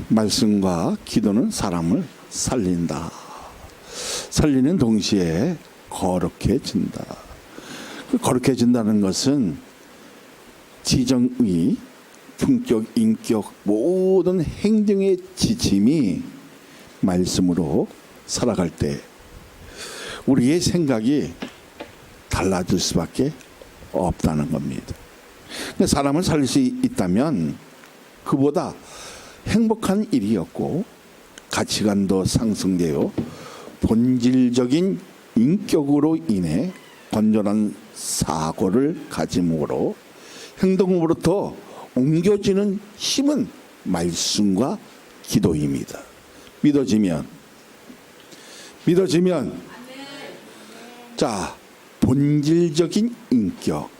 말씀과 기도는 사람을 살린다. 살리는 동시에 거룩해진다. 거룩해진다는 것은 지정의, 품격, 인격 모든 행정의 지침이 말씀으로 살아갈 때 우리의 생각이 달라질 수밖에 없다는 겁니다. 사람을 살릴 수 있다면 그보다 행복한 일이 없고 가치관도 상승되어 본질적인 인격으로 인해 건전한 사고를 가짐으로 행동으로부터 옮겨지는 힘은 말씀과 기도입니다. 믿어지면 자, 본질적인 인격.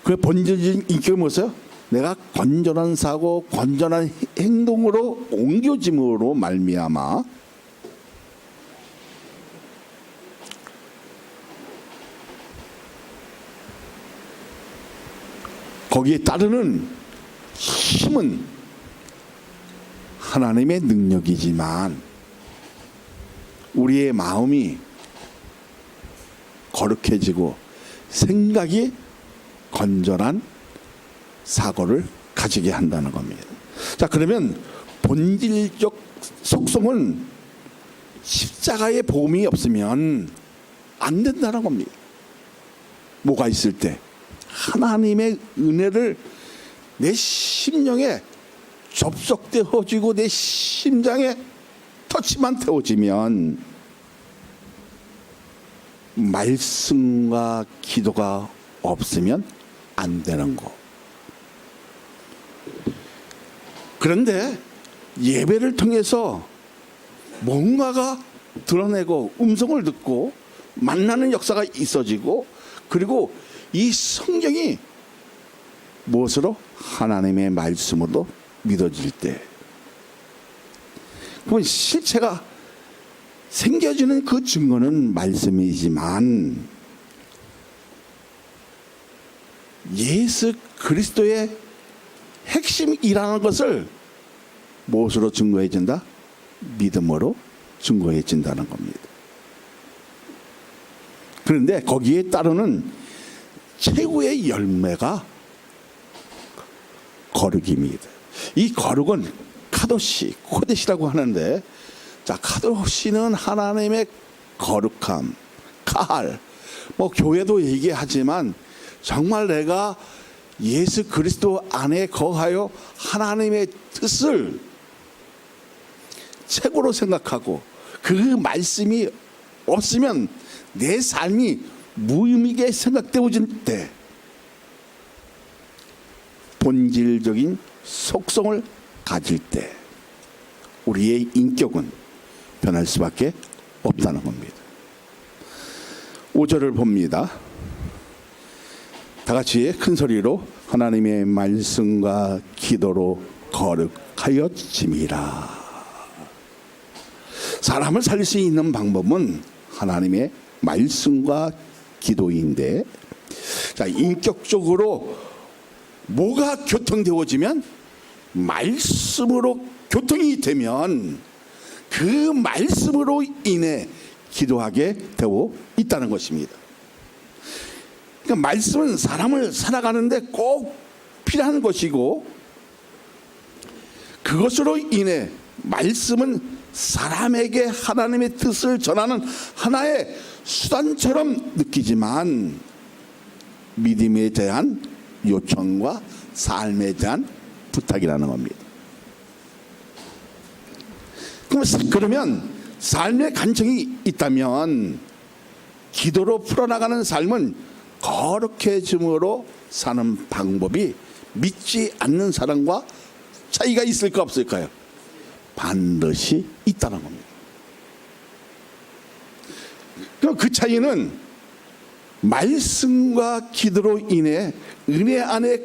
그 본질적인 인격이 뭐예요? 내가 건전한 사고, 건전한 행동으로 옮겨짐으로 말미암아 거기에 따르는 힘은 하나님의 능력이지만 우리의 마음이 거룩해지고 생각이 건전한 사고를 가지게 한다는 겁니다. 자, 그러면 본질적 속성은 십자가의 복음이 없으면 안 된다는 겁니다. 뭐가 있을 때? 하나님의 은혜를 내 심령에 접속되어지고 내 심장에 터치만 되어지면 말씀과 기도가 없으면 안 되는 거. 그런데 예배를 통해서 뭔가가 드러내고 음성을 듣고 만나는 역사가 있어지고 그리고 이 성경이 무엇으로? 하나님의 말씀으로 믿어질 때 그러면 실체가 생겨지는 그 증거는 말씀이지만 예수 그리스도의 핵심이라는 것을 무엇으로 증거해진다? 믿음으로 증거해진다는 겁니다. 그런데 거기에 따르는 최고의 열매가 거룩입니다. 이 거룩은 카도시, 코데시라고 하는데, 자, 카도시는 하나님의 거룩함, 카할, 교회도 얘기하지만 정말 내가 예수 그리스도 안에 거하여 하나님의 뜻을 최고로 생각하고 그 말씀이 없으면 내 삶이 무의미하게 생각되어질 때 본질적인 속성을 가질 때 우리의 인격은 변할 수밖에 없다는 겁니다. 5절을 봅니다. 다 같이 큰 소리로 하나님의 말씀과 기도로 거룩하여 짐이라. 사람을 살릴 수 있는 방법은 하나님의 말씀과 기도인데, 자, 인격적으로 뭐가 교통되어지면 말씀으로 교통이 되면 그 말씀으로 인해 기도하게 되어 있다는 것입니다. 그러니까 말씀은 사람을 살아가는데 꼭 필요한 것이고 그것으로 인해 말씀은 사람에게 하나님의 뜻을 전하는 하나의 수단처럼 느끼지만 믿음에 대한 요청과 삶에 대한 부탁이라는 겁니다. 그러면 삶의 간청이 있다면 기도로 풀어나가는 삶은 거룩해짐으로 사는 방법이 믿지 않는 사람과 차이가 있을까 없을까요? 반드시 있다는 겁니다. 그럼 그 차이는 말씀과 기도로 인해 은혜 안에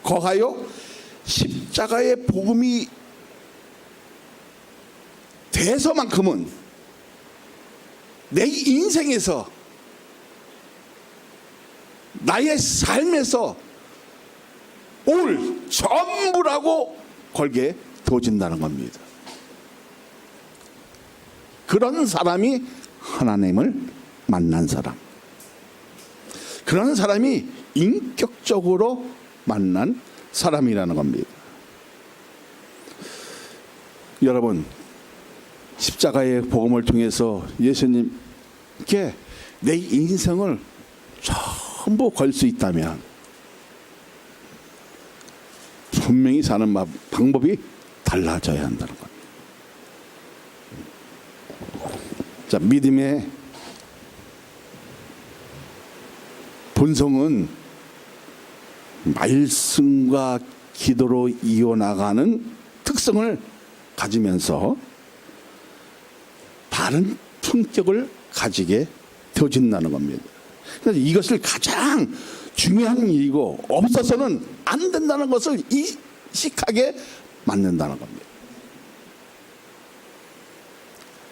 거하여 십자가의 복음이 돼서만큼은 내 인생에서 나의 삶에서 올 전부라고 걸게 되어진다는 겁니다. 그런 사람이 하나님을 만난 사람, 그런 사람이 인격적으로 만난 사람이라는 겁니다. 여러분, 십자가의 복음을 통해서 예수님께 내 인생을 전부 걸 수 있다면 분명히 사는 방법이 달라져야 한다는 겁니다. 자, 믿음의 본성은 말씀과 기도로 이어나가는 특성을 가지면서 다른 품격을 가지게 되어진다는 겁니다. 그래서 이것을 가장 중요한 일이고 없어서는 안 된다는 것을 인식하게 만든다는 겁니다.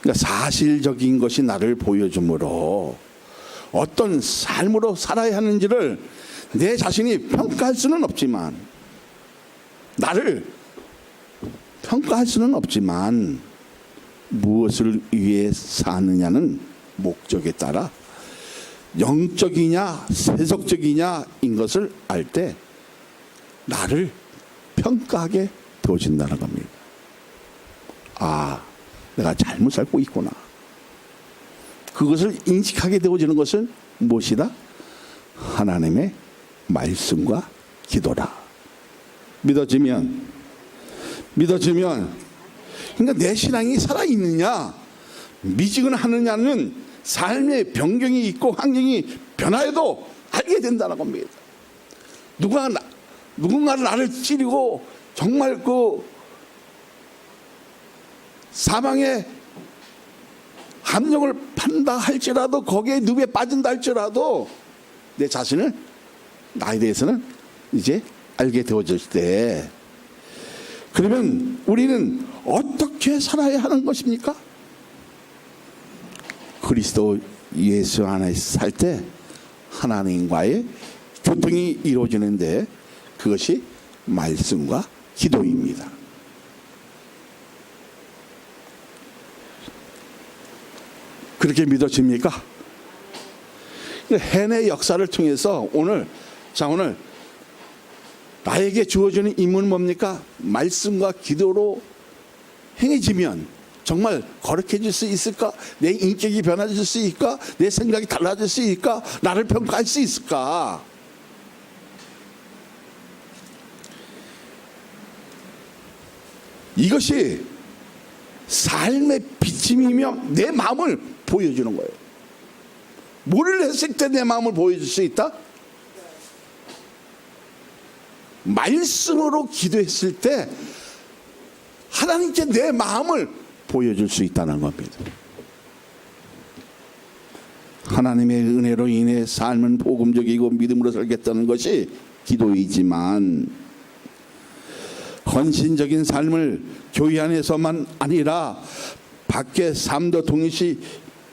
그러니까 사실적인 것이 나를 보여주므로 어떤 삶으로 살아야 하는지를 내 자신이 평가할 수는 없지만, 나를 평가할 수는 없지만 무엇을 위해 사느냐는 목적에 따라 영적이냐 세속적이냐인 것을 알 때 나를 평가하게 되어진다는 겁니다. 아, 내가 잘못 살고 있구나. 그것을 인식하게 되어지는 것은 무엇이다? 하나님의 말씀과 기도라. 믿어지면 그러니까 내 신앙이 살아있느냐 미지근하느냐는 삶의 변경이 있고 환경이 변화해도 알게 된다는 겁니다. 누군가는 나를 찌르고 정말 그 사망의 함정을 판다 할지라도, 거기에 늪에 빠진다 할지라도 내 자신을, 나에 대해서는 이제 알게 되어질 때, 그러면 우리는 어떻게 살아야 하는 것입니까? 그리스도 예수 안에서 살 때 하나님과의 교통이 이루어지는데 그것이 말씀과 기도입니다. 그렇게 믿어집니까? 해내 역사를 통해서 오늘 나에게 주어지는 임무는 뭡니까? 말씀과 기도로 행해지면 정말 거룩해질 수 있을까? 내 인격이 변화질 수 있을까? 내 생각이 달라질 수 있을까? 나를 평가할 수 있을까? 이것이 삶의 비침이며 내 마음을 보여주는 거예요. 뭐를 했을 때 내 마음을 보여줄 수 있다? 말씀으로 기도했을 때 하나님께 내 마음을 보여줄 수 있다는 겁니다. 하나님의 은혜로 인해 삶은 복음적이고 믿음으로 살겠다는 것이 기도이지만, 헌신적인 삶을 교회 안에서만 아니라 밖의 삶도 동일시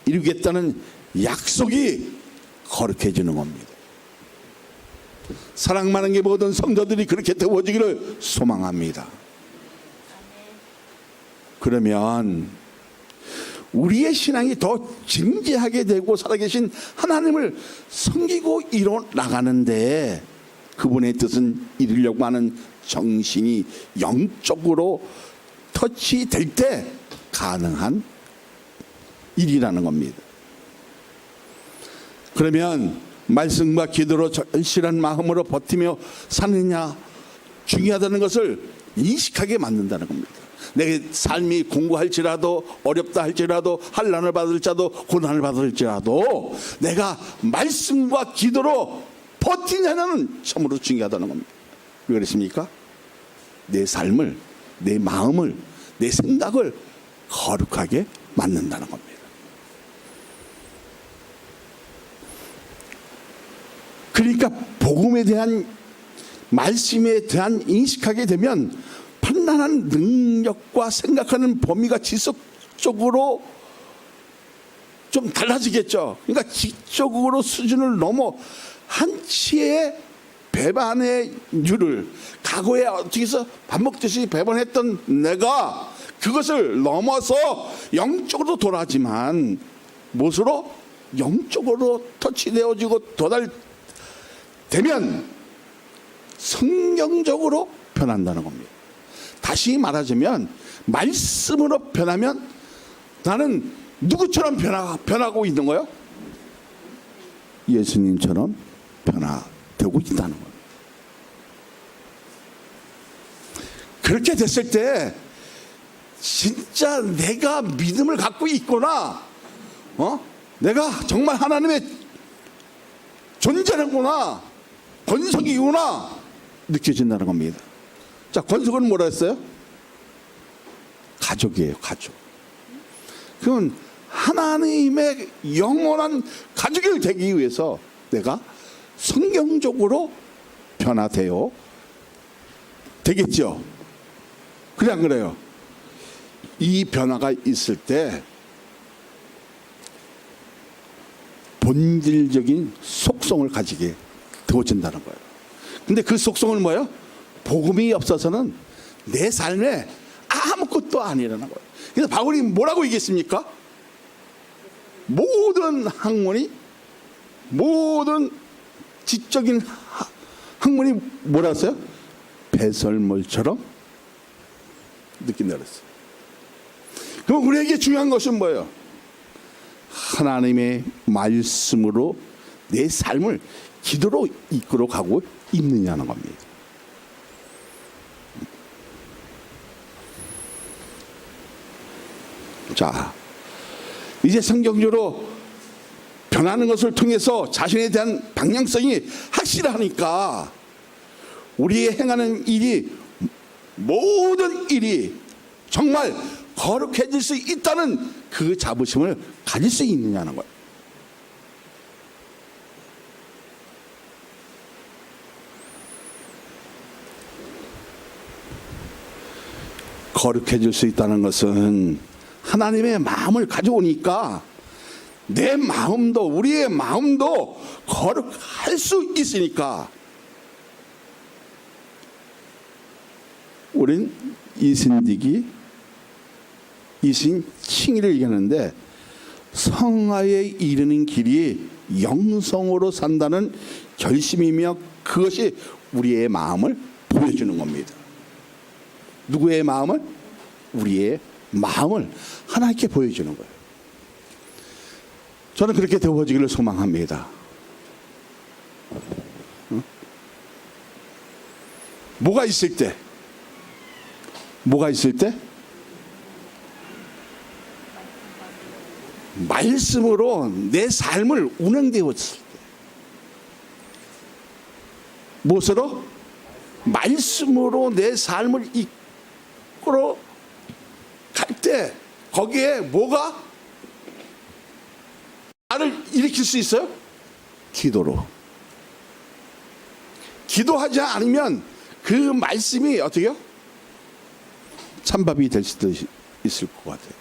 이루겠다는 약속이 거룩해지는 겁니다. 사랑 많은 게 모든 성도들이 그렇게 되어지기를 소망합니다. 그러면 우리의 신앙이 더 진지하게 되고 살아계신 하나님을 섬기고 이뤄 나가는데 그분의 뜻은 이루려고 하는 정신이 영적으로 터치될 때 가능한 일이라는 겁니다. 그러면 말씀과 기도로 절실한 마음으로 버티며 사느냐 중요하다는 것을 인식하게 만든다는 겁니다. 내 삶이 공고할지라도 어렵다 할지라도 환난을 받을지라도 고난을 받을지라도 내가 말씀과 기도로 버티냐는 참으로 중요하다는 겁니다. 왜 그렇습니까? 내 삶을, 내 마음을, 내 생각을 거룩하게 만든다는 겁니다. 그러니까 복음에 대한, 말씀에 대한 인식하게 되면 판단하는 능력과 생각하는 범위가 지속적으로 좀 달라지겠죠. 그러니까 지적으로 수준을 넘어 한치의 배반의 유를 과거에 어떻게 해서 밥 먹듯이 배반했던 내가 그것을 넘어서 영적으로 돌아가지만 무엇으로? 영적으로 터치되어지고 도달되면 성경적으로 변한다는 겁니다. 다시 말하자면 말씀으로 변하면 나는 누구처럼 변하고 있는 거예요? 예수님처럼 변화되고 있다는 겁니다. 그렇게 됐을 때 진짜 내가 믿음을 갖고 있구나, 내가 정말 하나님의 존재는구나, 권속이구나 느껴진다는 겁니다. 자, 권속은 뭐라 했어요? 가족이에요. 가족. 그건 하나님의 영원한 가족이 되기 위해서 내가 성경적으로 변화되어 되겠죠. 그래 안 그래요? 이 변화가 있을 때 본질적인 속성을 가지게 되어진다는 거예요. 근데 그 속성은 뭐예요? 복음이 없어서는 내 삶에 아무것도 아니라는 거예요. 그래서 바울이 뭐라고 얘기했습니까? 모든 학문이, 모든 지적인 학문이 뭐라 했어요? 배설물처럼 느낀다 그랬어요. 그럼 우리에게 중요한 것은 뭐예요? 하나님의 말씀으로 내 삶을 기도로 이끌어 가고 있느냐는 겁니다. 자, 이제 성경적으로 변하는 것을 통해서 자신에 대한 방향성이 확실하니까 우리의 행하는 일이, 모든 일이 정말 거룩해질 수 있다는 그 자부심을 가질 수 있느냐는 거예요. 거룩해질 수 있다는 것은 하나님의 마음을 가져오니까 내 마음도, 우리의 마음도 거룩할 수 있으니까 우린 이신디기, 이신칭의를 얘기하는데 성화에 이르는 길이 영성으로 산다는 결심이며 그것이 우리의 마음을 보여주는 겁니다. 누구의 마음을? 우리의 마음을 하나님께 보여주는 거예요. 저는 그렇게 되어지기를 소망합니다. 뭐가 있을 때? 뭐가 있을 때? 말씀으로 내 삶을 운행되었을 때. 무엇으로? 말씀으로 내 삶을 이끌어 갈 때 거기에 뭐가 나를 일으킬 수 있어요? 기도로. 기도하지 않으면 그 말씀이 어떻게 해요? 찬밥이 될 수도 있을 것 같아요.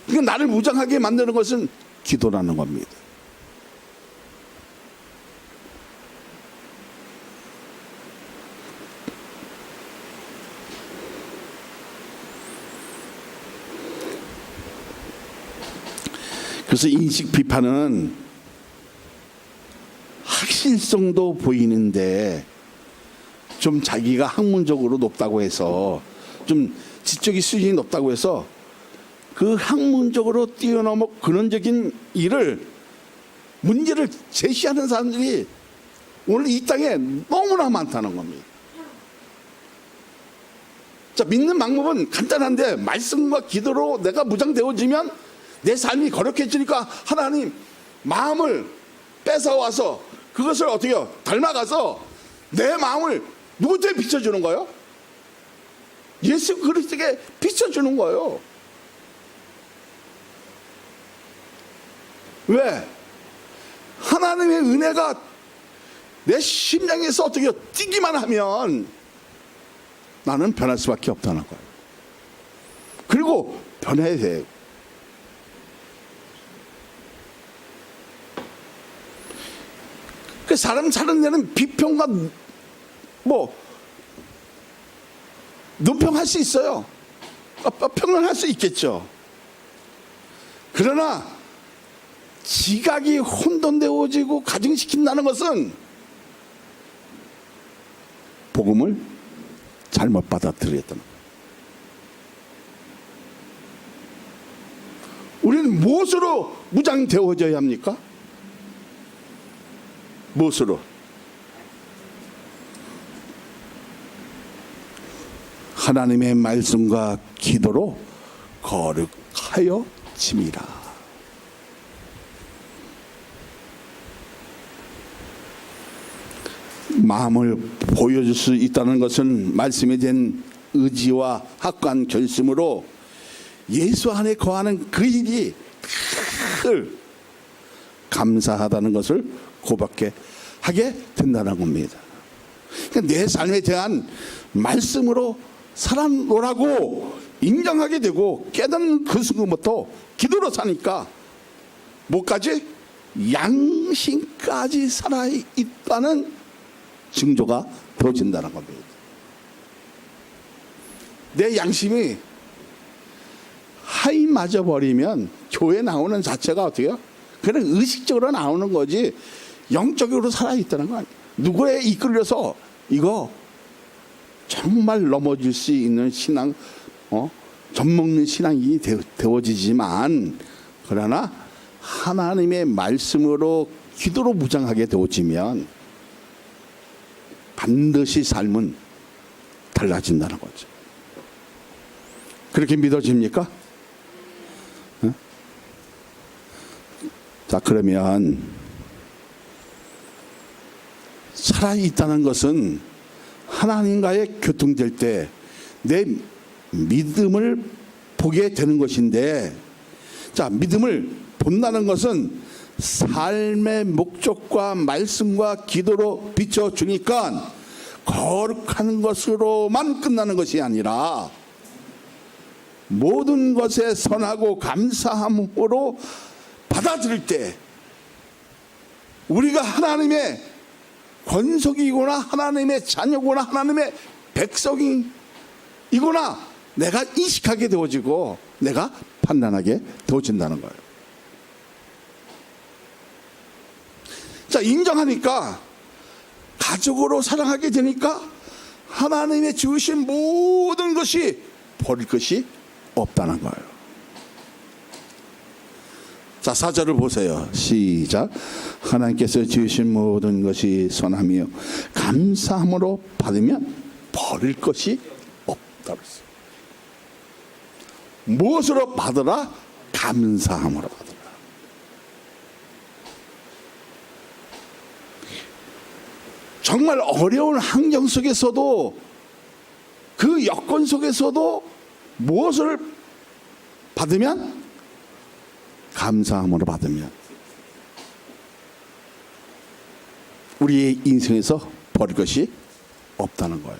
그러니까 나를 무장하게 만드는 것은 기도라는 겁니다. 그래서 인식 비판은 확실성도 보이는데 좀 자기가 학문적으로 높다고 해서, 좀 지적인 수준이 높다고 해서 그 학문적으로 뛰어넘어 근원적인 일을, 문제를 제시하는 사람들이 오늘 이 땅에 너무나 많다는 겁니다. 자, 믿는 방법은 간단한데 말씀과 기도로 내가 무장되어지면 내 삶이 거룩해지니까 하나님 마음을 뺏어와서 그것을 어떻게 해요? 닮아가서 내 마음을 누구한테 비춰주는 거예요? 예수 그리스도에게 비춰주는 거예요. 왜? 하나님의 은혜가 내 심장에서 어떻게 뛰기만 하면 나는 변할 수밖에 없다는 거예요. 그리고 변해야 돼요. 그 사람 사는 데는 비평과 뭐 논평할 수 있어요. 평론할 수 있겠죠. 그러나 지각이 혼돈되어지고 가증시킨다는 것은 복음을 잘못 받아들였다는 거예요. 우리는 무엇으로 무장되어져야 합니까? 무엇으로? 하나님의 말씀과 기도로 거룩하여 짐이라. 마음을 보여줄 수 있다는 것은 말씀에 대한 의지와 확고한 결심으로 예수 안에 거하는 그 일이 늘 감사하다는 것을 고백하게 된다는 겁니다. 그러니까 내 삶에 대한 말씀으로 살아노라고 인정하게 되고 깨닫는 그 순간부터 기도로 사니까 뭐까지? 양심까지 살아있다는 징조가 되어진다는 겁니다. 내 양심이 하이 맞아버리면 교회 나오는 자체가 어떻게요? 그냥 의식적으로 나오는 거지 영적으로 살아있다는 거 아니에요. 누구에 이끌려서 이거 정말 넘어질 수 있는 신앙, 젖먹는 신앙이 되어지지만 그러나 하나님의 말씀으로 기도로 무장하게 되어지면 반드시 삶은 달라진다는 거죠. 그렇게 믿어집니까? 자, 그러면 살아있다는 것은 하나님과의 교통될 때 내 믿음을 보게 되는 것인데, 자, 믿음을 본다는 것은 삶의 목적과 말씀과 기도로 비춰주니까 거룩한 것으로만 끝나는 것이 아니라 모든 것에 선하고 감사함으로 받아들일 때 우리가 하나님의 권속이거나 하나님의 자녀거나 하나님의 백성이거나 내가 인식하게 되어지고 내가 판단하게 되어진다는 거예요. 자, 인정하니까 가족으로 사랑하게 되니까 하나님의 주신 모든 것이 버릴 것이 없다는 거예요. 자, 4절을 보세요. 시작. 하나님께서 지으신 모든 것이 선하며 감사함으로 받으면 버릴 것이 없다. 무엇으로 받으라? 감사함으로 받으라. 정말 어려운 환경 속에서도 그 여건 속에서도 무엇을 받으면? 감사함으로 받으면 우리의 인생에서 버릴 것이 없다는 거예요.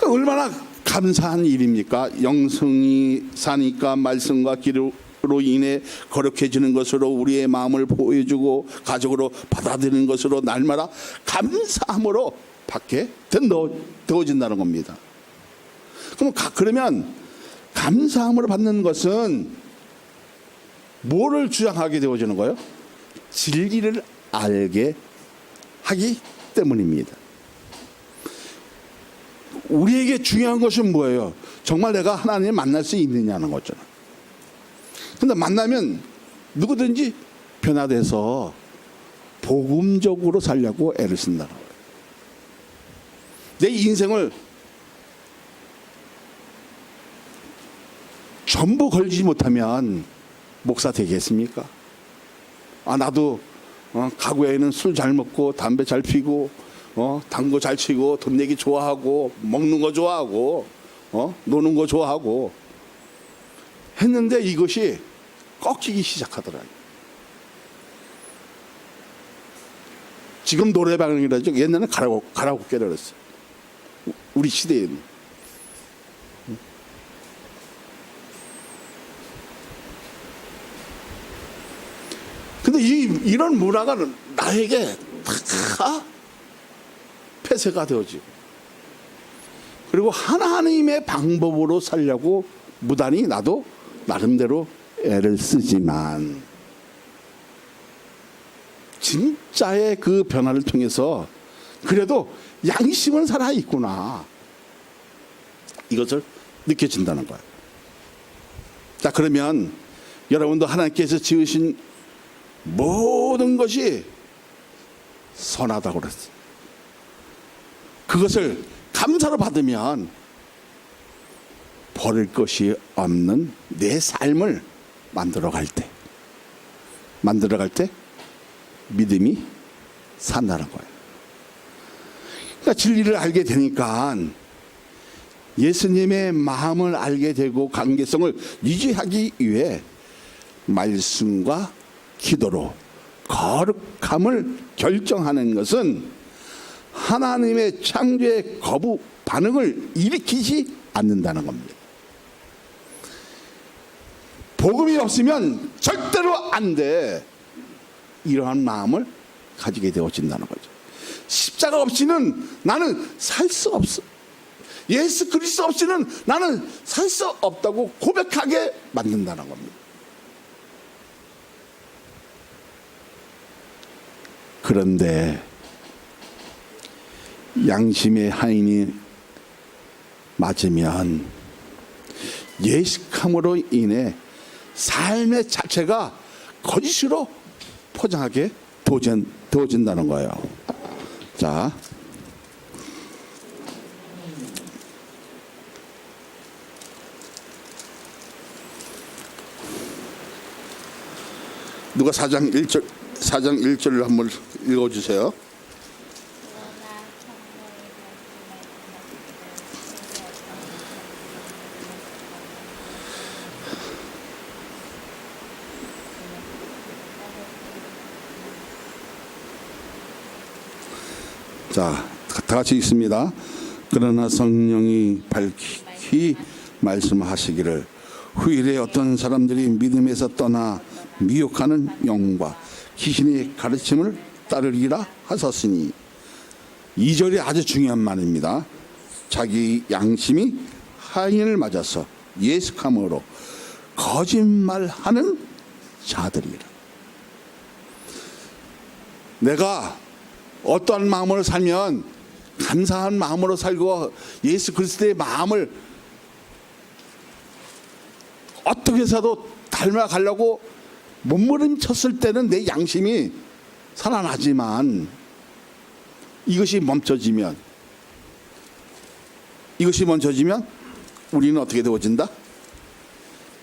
얼마나 감사한 일입니까? 영성이 사니까 말씀과 기도로 인해 거룩해지는 것으로 우리의 마음을 보여주고 가족으로 받아들이는 것으로 날마다 감사함으로 받게 되어진다는 겁니다. 그러면 감사함으로 받는 것은 뭐를 주장하게 되어지는 거예요? 진리를 알게 하기 때문입니다. 우리에게 중요한 것은 뭐예요? 정말 내가 하나님을 만날 수 있느냐는 거잖아. 근데 만나면 누구든지 변화돼서 복음적으로 살려고 애를 쓴다는 거예요. 내 인생을 전부 걸지 못하면 목사 되겠습니까? 나도 가구에는 술 잘 먹고 담배 잘 피고 당구 잘 치고 돈 내기 좋아하고 먹는 거 좋아하고 노는 거 좋아하고 했는데 이것이 꺾이기 시작하더라고요. 지금 노래방이라죠. 옛날에는 가라오케를 했어요. 우리 시대에는. 근데 근데 이런 문화가 나에게 다 폐쇄가 되어지고, 그리고 하나님의 방법으로 살려고 무단히 나도 나름대로 애를 쓰지만, 진짜의 그 변화를 통해서 그래도 양심은 살아있구나, 이것을 느껴진다는 거예요. 자, 그러면 여러분도 하나님께서 지으신 모든 것이 선하다고 그랬어요. 그것을 감사로 받으면 버릴 것이 없는 내 삶을 만들어갈 때 믿음이 산다는 거예요. 그러니까 진리를 알게 되니까 예수님의 마음을 알게 되고 관계성을 유지하기 위해 말씀과 기도로 거룩함을 결정하는 것은 하나님의 창조의 거부 반응을 일으키지 않는다는 겁니다. 복음이 없으면 절대로 안 돼, 이러한 마음을 가지게 되어진다는 거죠. 십자가 없이는 나는 살 수 없어, 예수 그리스도 없이는 나는 살 수 없다고 고백하게 만든다는 겁니다. 그런데 양심의 하인이 맞으면 예식함으로 인해 삶의 자체가 거짓으로 포장하게 되어진다는 거예요. 자, 누가 4장 1절을 한번 읽어주세요. 자, 다 같이 읽습니다. 그러나 성령이 밝히 말씀하시기를 후일에 어떤 사람들이 믿음에서 떠나 미혹하는 영과 귀신의 가르침을 따르리라 하셨으니, 2절이 아주 중요한 말입니다. 자기 양심이 하인을 맞아서 예식함으로 거짓말하는 자들이라. 내가 어떠한 마음으로 살면 감사한 마음으로 살고 예수 그리스도의 마음을 어떻게 해서도 닮아가려고 몸부림쳤을 때는 내 양심이 살아나지만, 이것이 멈춰지면 우리는 어떻게 되어진다?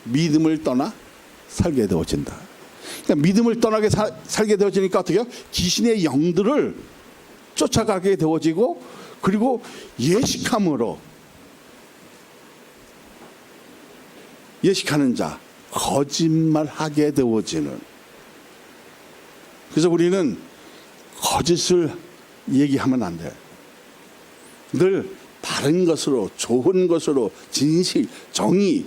믿음을 떠나 살게 되어진다. 그러니까 믿음을 떠나게 살게 되어지니까 어떻게 해요? 귀신의 영들을 쫓아가게 되어지고, 그리고 예식하는 자, 거짓말하게 되어지는. 그래서 우리는 거짓을 얘기하면 안 돼요. 늘 바른 것으로, 좋은 것으로, 진실, 정의,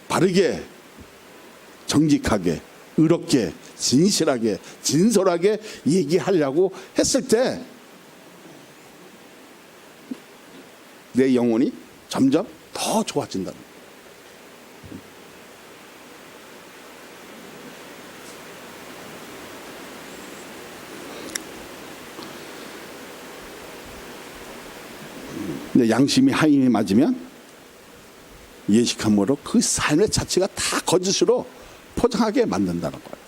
바르게, 정직하게, 의롭게, 진실하게, 진솔하게 얘기하려고 했을 때 내 영혼이 점점 더 좋아진다. 근데 양심이 하인이 맞으면 예식함으로 그 삶의 자체가 다 거짓으로 포장하게 만든다는 거예요.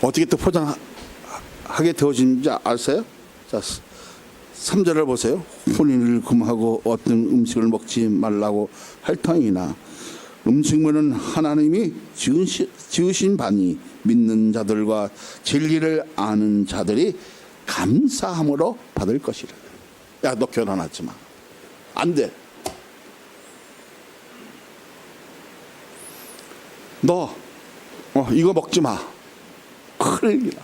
어떻게 또 포장하게 되어진지 아세요? 자, 3절을 보세요. 혼인을 금하고 어떤 음식을 먹지 말라고 할 터이나 음식물은 하나님이 지으신 바니 믿는 자들과 진리를 아는 자들이 감사함으로 받을 것이라. 야, 너 결혼하지 마. 안 돼. 너 이거 먹지 마. 큰일이다.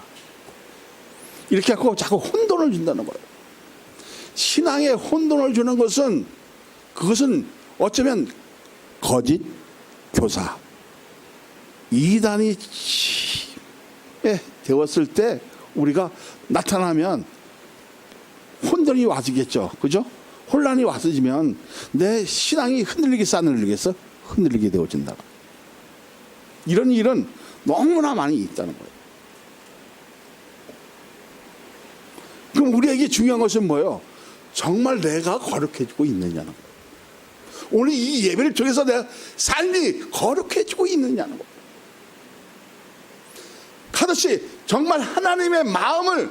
이렇게 하고 자꾸 혼돈을 준다는 거예요. 신앙에 혼돈을 주는 것은 그것은 어쩌면 거짓 교사, 이단이 되었을 때 우리가 나타나면 혼돈이 와지겠죠. 그죠? 혼란이 와서지면 내 신앙이 흔들리겠어, 안 흔들리겠어? 흔들리게 되어진다. 이런 일은 너무나 많이 있다는 거예요. 그럼 우리에게 중요한 것은 뭐예요? 정말 내가 거룩해지고 있느냐는 거예요. 오늘 이 예배를 통해서 내 삶이 거룩해지고 있느냐는 거예요. 카도시 정말 하나님의 마음을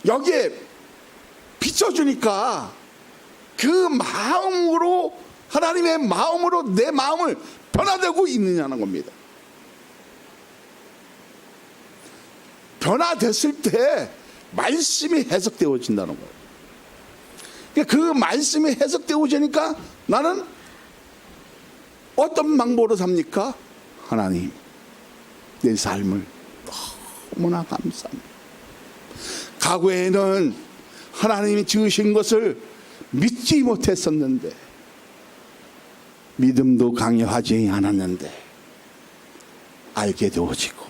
여기에 비춰주니까 그 마음으로, 하나님의 마음으로 내 마음을 변화되고 있느냐는 겁니다. 변화됐을 때 말씀이 해석되어진다는 거예요. 그러니까 그 말씀이 해석되어지니까 나는 어떤 방법으로 삽니까? 하나님, 내 삶을 너무나 감사합니다. 과거에는 하나님이 지으신 것을 믿지 못했었는데, 믿음도 강요하지 않았는데 알게 되어지고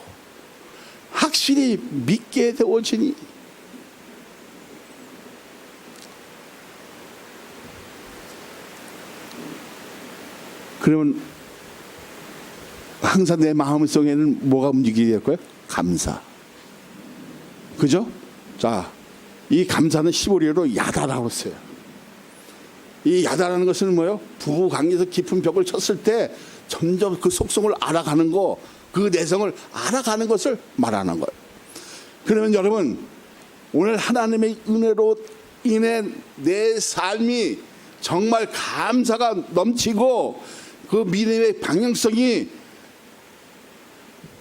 확실히 믿게 되어지니 그러면 항상 내 마음속에는 뭐가 움직이게 될 거예요? 감사. 그죠? 자, 이 감사는 시보리어로 야다라고 써요. 이 야다라는 것은 뭐예요? 부부 관계에서 깊은 벽을 쳤을 때 점점 그 속성을 알아가는 거, 그 내성을 알아가는 것을 말하는 거예요. 그러면 여러분, 오늘 하나님의 은혜로 인해 내 삶이 정말 감사가 넘치고 그 믿음의 방향성이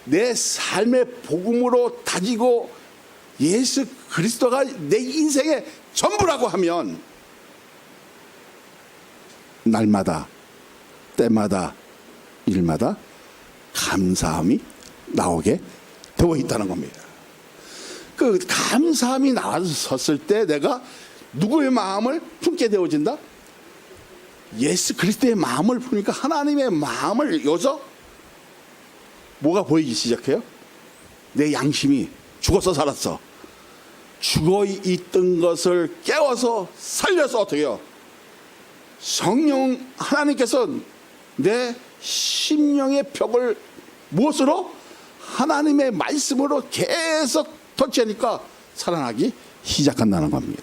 내 삶의 복음으로 다지고 예수 그리스도가 내 인생의 전부라고 하면 날마다, 때마다, 일마다 감사함이 나오게 되어 있다는 겁니다. 그 감사함이 나왔을 때 내가 누구의 마음을 품게 되어진다? 예수 그리스도의 마음을 품으니까 하나님의 마음을 여기서 뭐가 보이기 시작해요? 내 양심이 죽어서 살았어. 죽어 있던 것을 깨워서 살려서 어떻게 해요? 성령 하나님께서 내 심령의 벽을 무엇으로? 하나님의 말씀으로 계속 터치하니까 살아나기 시작한다는 겁니다.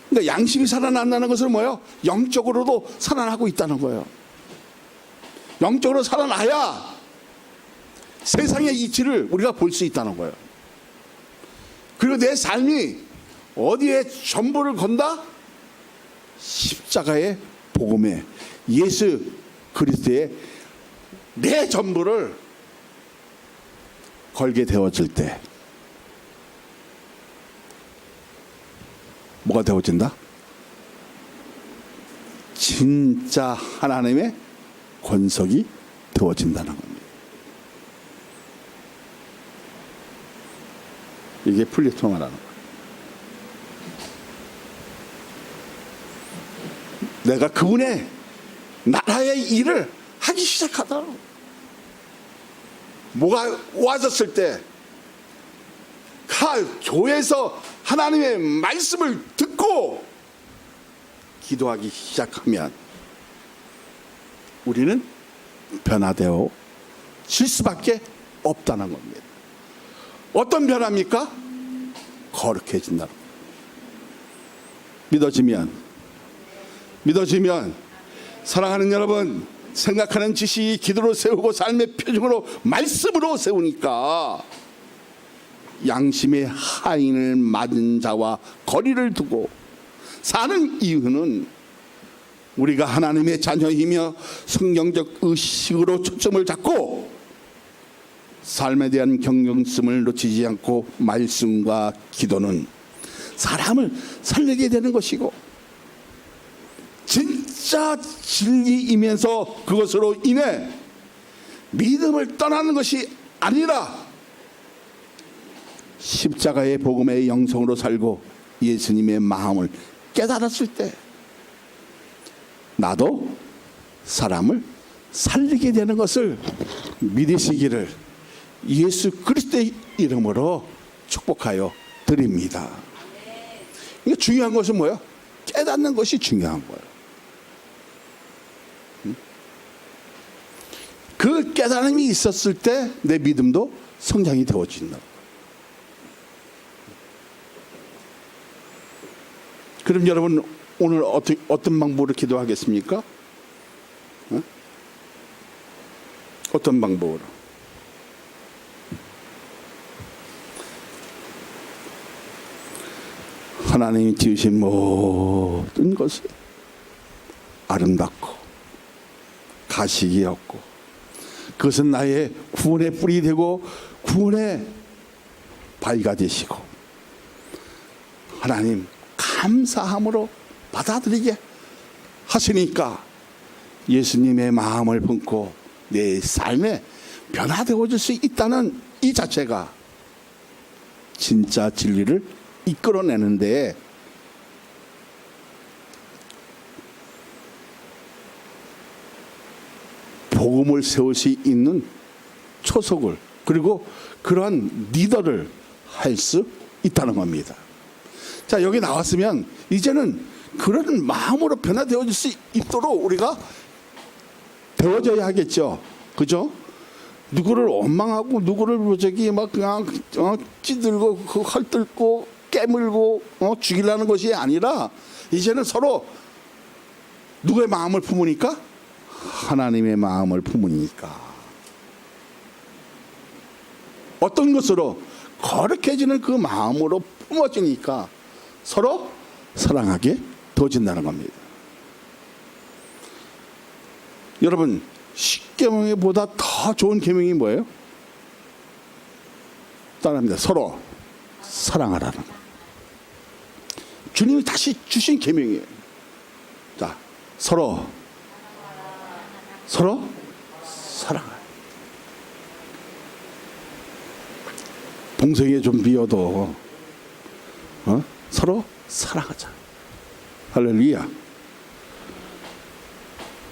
그러니까 양심이 살아난다는 것은 뭐예요? 영적으로도 살아나고 있다는 거예요. 영적으로 살아나야 세상의 이치를 우리가 볼 수 있다는 거예요. 그리고 내 삶이 어디에 전부를 건다? 십자가의 복음에, 예수 그리스도의 내 전부를 걸게 되어질 때 뭐가 되어진다? 진짜 하나님의 권속이 되어진다는 겁니다. 이게 플리토마라는 거예요. 내가 그분의 나라의 일을 하기 시작하다. 뭐가 와졌을 때 교회에서 하나님의 말씀을 듣고 기도하기 시작하면 우리는 변화되어 질 수밖에 없다는 겁니다. 어떤 변화입니까? 거룩해진다. 믿어지면 사랑하는 여러분, 생각하는 지식이 기도로 세우고 삶의 표징으로 말씀으로 세우니까 양심의 하인을 맞은 자와 거리를 두고 사는 이유는 우리가 하나님의 자녀이며 성경적 의식으로 초점을 잡고 삶에 대한 경경심을 놓치지 않고 말씀과 기도는 사람을 살리게 되는 것이고 진짜 진리이면서 그것으로 인해 믿음을 떠나는 것이 아니라 십자가의 복음의 영성으로 살고 예수님의 마음을 깨달았을 때 나도 사람을 살리게 되는 것을 믿으시기를 예수 그리스도의 이름으로 축복하여 드립니다. 이게 중요한 것은 뭐예요? 깨닫는 것이 중요한 거예요. 그 깨달음이 있었을 때 내 믿음도 성장이 되어진다. 그럼 여러분 오늘 어떤 방법으로 기도하겠습니까? 어떤 방법으로? 하나님이 지으신 모든 것이 아름답고 가식이 없고 그것은 나의 구원의 뿌리 되고 구원의 바위가 되시고 하나님 감사함으로 받아들이게 하시니까 예수님의 마음을 품고 내 삶에 변화되어질 수 있다는 이 자체가 진짜 진리를 이끌어내는데 복음을 세울 수 있는 초석을 그리고 그러한 리더를 할 수 있다는 겁니다. 자, 여기 나왔으면 이제는 그런 마음으로 변화되어질 수 있도록 우리가 되어져야 하겠죠. 그죠? 누구를 원망하고 누구를 저기 막 그냥 찌들고 헐뜯고 깨물고 죽이려는 것이 아니라 이제는 서로 누구의 마음을 품으니까 하나님의 마음을 품으니까 어떤 것으로 거룩해지는 그 마음으로 품어지니까 서로 사랑하게 되어진다는 겁니다. 여러분 10계명보다 더 좋은 계명이 뭐예요? 따라합니다. 서로 사랑하라는 거. 주님이 다시 주신 계명이에요. 자, 서로 사랑하라. 동생이 좀 비어도 서로 사랑하자. 할렐루야.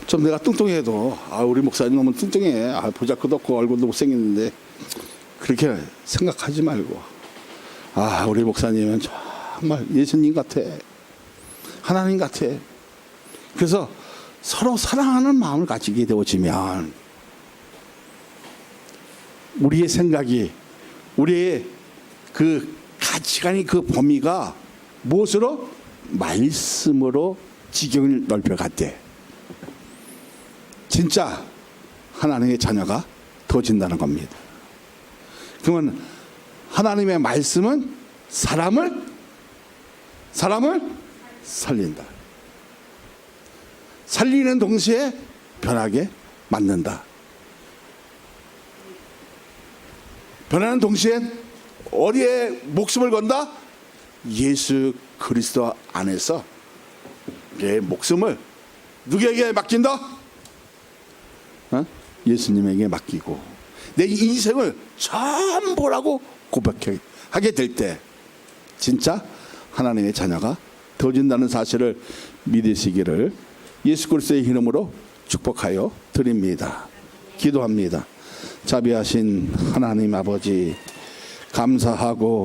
좀 내가 뚱뚱해도 우리 목사님 너무 뚱뚱해. 보잘것도 없고 얼굴도 못생겼는데 그렇게 생각하지 말고 우리 목사님은 정말 예수님 같아. 하나님 같아. 그래서 서로 사랑하는 마음을 가지게 되어지면 우리의 생각이 우리의 그 가치관이 그 범위가 무엇으로? 말씀으로 지경을 넓혀갔대. 진짜 하나님의 자녀가 되어진다는 겁니다. 그러면 하나님의 말씀은 사람을 살린다. 살리는 동시에 변하게 만든다. 변하는 동시엔 어디에 목숨을 건다? 예수 그리스도 안에서 내 목숨을 누구에게 맡긴다? 예수님에게 맡기고 내 인생을 전부라고 고백하게 될 때 진짜 하나님의 자녀가 되어진다는 사실을 믿으시기를 예수 그리스도의 이름으로 축복하여 드립니다. 기도합니다. 자비하신 하나님 아버지 감사하고